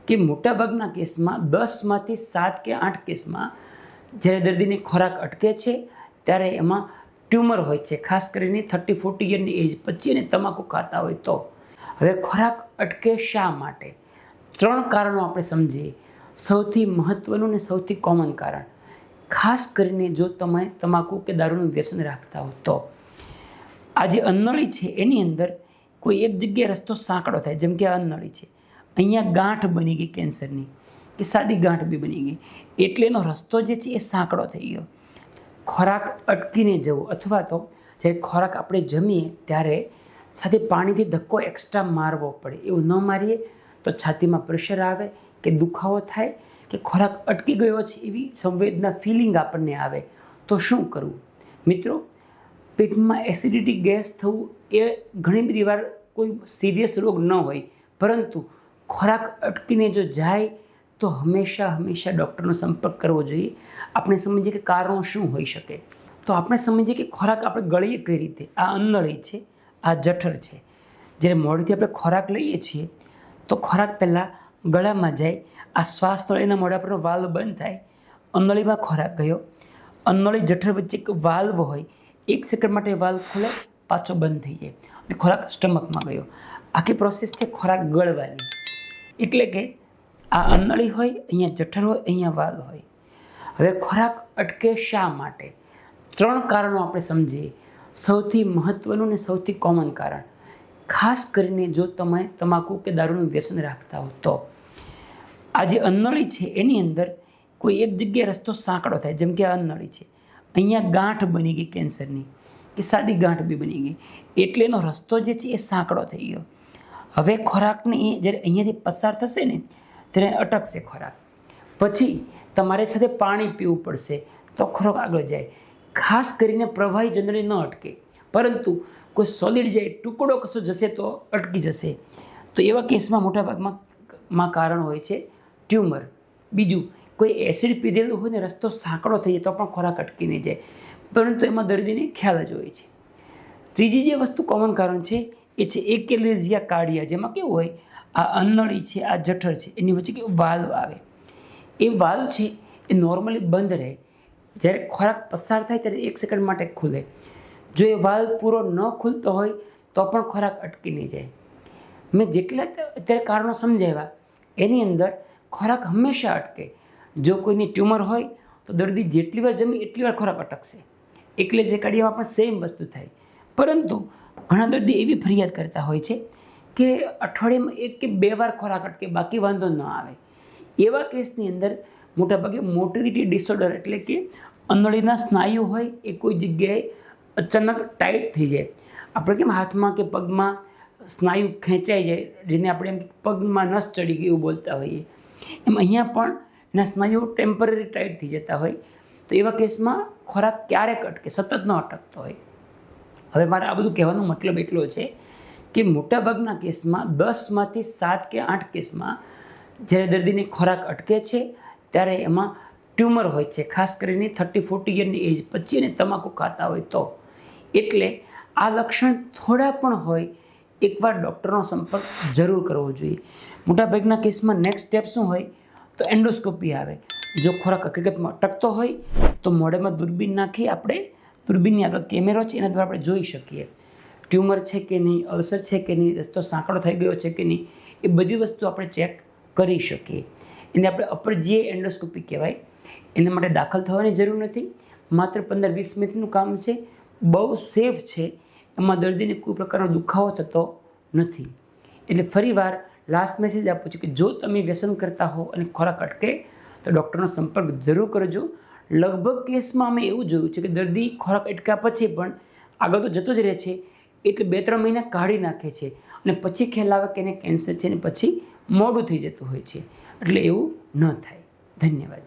કે મોટાભાગના કેસમાં 10માંથી 7 કે 8 કેસમાં જ્યારે દર્દીને ખોરાક અટકે છે ત્યારે એમાં ટ્યુમર હોય છે, ખાસ કરીને 30-40 યરની એજ પછી અને તમાકુ ખાતા હોય તો. હવે ખોરાક અટકે શા માટે? 3 કારણો આપણે સમજીએ. સૌથી મહત્ત્વનું ને સૌથી કોમન કારણ, ખાસ કરીને જો તમે તમાકુ કે દારૂનું વ્યસન રાખતા હો તો. આ જે અન્નળી છે એની અંદર કોઈ એક જગ્યાએ રસ્તો સાંકડો થાય, જેમ કે આ અન્નળી છે, અહીંયા ગાંઠ બની ગઈ કેન્સરની, કે સાદી ગાંઠ બી બની ગઈ, એટલે એનો રસ્તો જે છે એ સાંકડો થઈ ગયો. ખોરાક અટકીને જવો, અથવા તો જ્યારે ખોરાક આપણે જમીએ ત્યારે સાથે પાણીથી ધક્કો એક્સ્ટ્રા મારવો પડે. એવું ન મારીએ તો છાતીમાં પ્રેશર આવે કે દુખાવો થાય કે ખોરાક અટકી ગયો છે એવી સંવેદના ફિલિંગ આપણને આવે. તો શું કરવું? મિત્રો, પેટમાં એસિડિટી ગેસ થવું એ ઘણી બધી વાર કોઈ સિરિયસ રોગ ન હોય, પરંતુ ખોરાક અટકીને જો જાય તો હંમેશા ડૉક્ટરનો સંપર્ક કરવો જોઈએ. આપણે સમજીએ કે કારણો શું હોઈ શકે. તો આપણે સમજીએ કે ખોરાક આપણે ગળીએ કઈ રીતે. આ અન્નળી છે, આ જઠર છે. જ્યારે મોઢેથી આપણે ખોરાક લઈએ છીએ તો ખોરાક પહેલાં ગળામાં જાય, આ શ્વાસ નળીના મોઢા પરનો વાલ્વ બંધ થાય, અન્નળીમાં ખોરાક ગયો, અન્નળી જઠર વચ્ચે એક વાલ્વ હોય, 1 સેકન્ડ માટે વાલ્વ ખુલે, પાછો બંધ થઈ જાય અને ખોરાક સ્ટમકમાં ગયો. આખી પ્રોસેસ છે ખોરાક ગળવાની. એટલે કે આ અન્નળી હોય, અહીંયા જઠર હોય, અહીંયા વાલ્વ હોય. હવે ખોરાક અટકે શા માટે? 3 કારણો આપણે સમજીએ. સૌથી મહત્ત્વનું ને સૌથી કોમન કારણ, ખાસ કરીને જો તમે તમાકુ કે દારૂનું વ્યસન રાખતા હો તો. આ જે અન્નળી છે એની અંદર કોઈ એક જગ્યાએ રસ્તો સાંકડો થાય, જેમ કે આ અન્નળી છે, અહીંયા ગાંઠ બની ગઈ કેન્સરની, કે સાદી ગાંઠ બી બની ગઈ, એટલે એનો રસ્તો જે છે એ સાંકડો થઈ ગયો. હવે ખોરાકને એ જ્યારે અહીંયાથી પસાર થશે ને ત્યારે અટકશે ખોરાક. પછી તમારે સાથે પાણી પીવું પડશે તો ખોરાક આગળ જાય. ખાસ કરીને પ્રવાહી જનરલી ન અટકે, પરંતુ કોઈ સોલિડ જાય, ટુકડો કશો જશે તો અટકી જશે. તો એવા કેસમાં મોટાભાગમાં કારણ હોય છે ટ્યુમર. બીજું, કોઈ એસિડ પીધેલું હોય ને રસ્તો સાંકડો થઈ જાય તો પણ ખોરાક અટકીને જાય, પરંતુ એમાં દર્દીને ખ્યાલ જ હોય છે. ત્રીજી જે વસ્તુ કોમન કારણ છે એ છે એકેલેઝિયા કાર્ડિયા, જેમાં કેવું હોય, આ અન્નળી છે, આ જઠર છે, એની વચ્ચે કેવું વાલ્વ આવે. એ વાલ્વ છે એ નોર્મલી બંધ રહે, જ્યારે ખોરાક પસાર થાય ત્યારે 1 સેકન્ડ માટે ખુલે. જો એ વાલ્વ પૂરો ન ખુલતો હોય તો પણ ખોરાક અટકી નહીં જાય. મેં જેટલા અત્યારે કારણો સમજાવ્યા એની અંદર ખોરાક હંમેશા અટકે. જો કોઈની ટ્યુમર હોય તો દર્દી જેટલી વાર જમી એટલી વાર ખોરાક અટકશે. એટલે જે કાર્ડિયામાં પણ સેમ વસ્તુ થાય. પરંતુ ઘણા દર્દી એવી ફરિયાદ કરતા હોય છે કે અઠવાડિયામાં 1 કે 2 વાર ખોરાક અટકે, બાકી વાંધો ન આવે. એવા કેસની અંદર મોટાભાગે મોટિલિટી ડિસઓર્ડર, એટલે કે અન્નળીના સ્નાયુ હોય એ કોઈ જગ્યાએ અચાનક ટાઈટ થઈ જાય. આપણે કેમ હાથમાં કે પગમાં સ્નાયુ ખેંચાઈ જાય, જેને આપણે એમ પગમાં નસ ચડી ગઈ એવું બોલતા હોઈએ, એમ અહીંયા પણ એના સ્નાયુઓ ટેમ્પરરી ટાઈટ થઈ જતા હોય. તો એવા કેસમાં ખોરાક ક્યારેક અટકે, સતત ન અટકતો હોય. હવે મારે આ બધું કહેવાનો મતલબ એટલો છે કે મોટાભાગના કેસમાં 10માંથી 7 કે 8 કેસમાં જ્યારે દર્દીને ખોરાક અટકે છે ત્યારે એમાં ટ્યુમર હોય છે, ખાસ કરીને 30-40 યરની એજ પછી અને તમાકુ ખાતા હોય તો. એટલે આ લક્ષણ થોડા પણ હોય એકવાર ડૉક્ટરનો સંપર્ક જરૂર કરવો જોઈએ. મોટાભાગના કેસમાં નેક્સ્ટ સ્ટેપ શું હોય તો એન્ડોસ્કોપી આવે. જો ખોરાક હકીકતમાં અટકતો હોય તો મોઢામાં દૂરબીન નાખી આપણે દૂરબીનની આગળ કેમેરો છે એના દ્વારા આપણે જોઈ શકીએ ટ્યુમર છે કે નહીં, અલ્સર છે કે નહીં, રસ્તો સાંકડો થઈ ગયો છે કે નહીં, એ બધી વસ્તુ આપણે ચેક કરી શકીએ. એને આપણે અપર જીએ એન્ડોસ્કોપી કહેવાય. એના માટે દાખલ થવાની જરૂર નથી, માત્ર 15-20 મિનિટનું કામ છે, બહુ સેફ છે, એમાં દર્દીને કોઈ પ્રકારનો દુખાવો થતો નથી. એટલે ફરીવાર લાસ્ટ મેસેજ આપું છું કે જો તમે વ્યસન કરતા હો અને ખોરાક અટકે તો ડૉક્ટરનો સંપર્ક જરૂર કરજો. લગભગ કેસમાં અમે એવું જોયું છે કે દર્દી ખોરાક અટક્યા પછી પણ આગળ તો જતો જ રહે છે, એટલે 2-3 મહિના કાઢી નાખે છે અને પછી ખ્યાલ આવે કે એને કેન્સર છે ને પછી મોડું થઈ જતું હોય છે. એટલે એવું ન થાય. ધન્યવાદ.